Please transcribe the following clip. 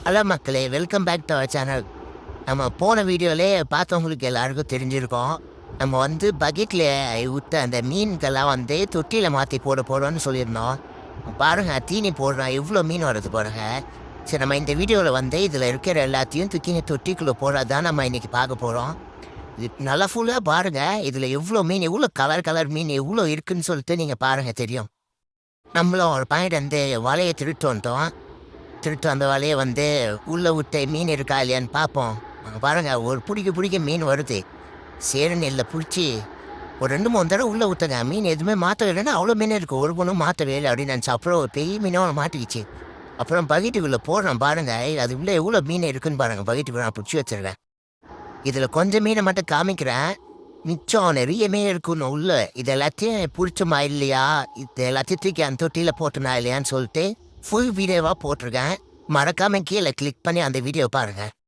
Hello மக்களே, welcome back to our channel. நம்ம போன வீடியோவிலே பார்த்தவங்களுக்கு எல்லாருக்கும் தெரிஞ்சிருக்கோம். நம்ம பக்கெட்டில் விட்ட அந்த மீன்கள்லாம் தொட்டியில் மாற்றி போட போகிறோன்னு சொல்லியிருந்தோம். பாருங்க, தீனி போடுறோம், இவ்வளோ மீன் வருது பாருங்க. சரி, நம்ம இந்த வீடியோவில் இதில் இருக்கிற எல்லாத்தையும் தூக்கி தொட்டிக்குள்ளே போடுறது தான் நம்ம இன்றைக்கி பார்க்க போகிறோம். இது நல்லா ஃபுல்லாக பாருங்கள், இதில் எவ்வளோ மீன், எவ்வளோ கலர் கலர் மீன் எவ்வளோ இருக்குன்னு சொல்லிட்டு நீங்கள் பாருங்கள், தெரியும். நம்மளும் ஒரு பாயிண்ட் வலையை திருட்டு வந்துட்டோம். திருட்டு அந்த வலையை உள்ளே விட்ட மீன் இருக்கா இல்லையான்னு பார்ப்போம். பாருங்க, ஒரு பிடிக்க மீன் வருது. சேரன் இல்லை பிடிச்சி ஒரு 2-3 தடவை உள்ளே விட்டங்க. மீன் எதுவுமே மாற்றவே இல்லைன்னா அவ்வளோ மீன் இருக்குது, ஒரு பொண்ணும் மாற்றவே இல்லை அப்படின்னு நினச்சி அப்புறம் ஒரு பெரிய மீனோட மாட்டிக்கிச்சு. அப்புறம் பக்கெட்டுக்குள்ளே போடுறேன் பாருங்க, அது உள்ளே எவ்வளோ மீன் இருக்குன்னு பாருங்கள். பக்கெட்டுக்குள்ள நான் பிடிச்சி வச்சிருக்கேன். இதில் கொஞ்சம் மீனை மட்டும் காமிக்கிறேன், மிச்சம் நிறைய மீன் இருக்குன்னு உள்ள. இது எல்லாத்தையும் பிடிச்சமா இல்லையா, இது எல்லாத்தையும் தூக்கி அந்த தொட்டியில் போட்டுனா இல்லையான்னு சொல்லிட்டு ஃபுல் வீடியோவாக போட்டிருக்கேன். மறக்காமல் கீழே கிளிக் பண்ணி அந்த வீடியோ பாருங்கள்.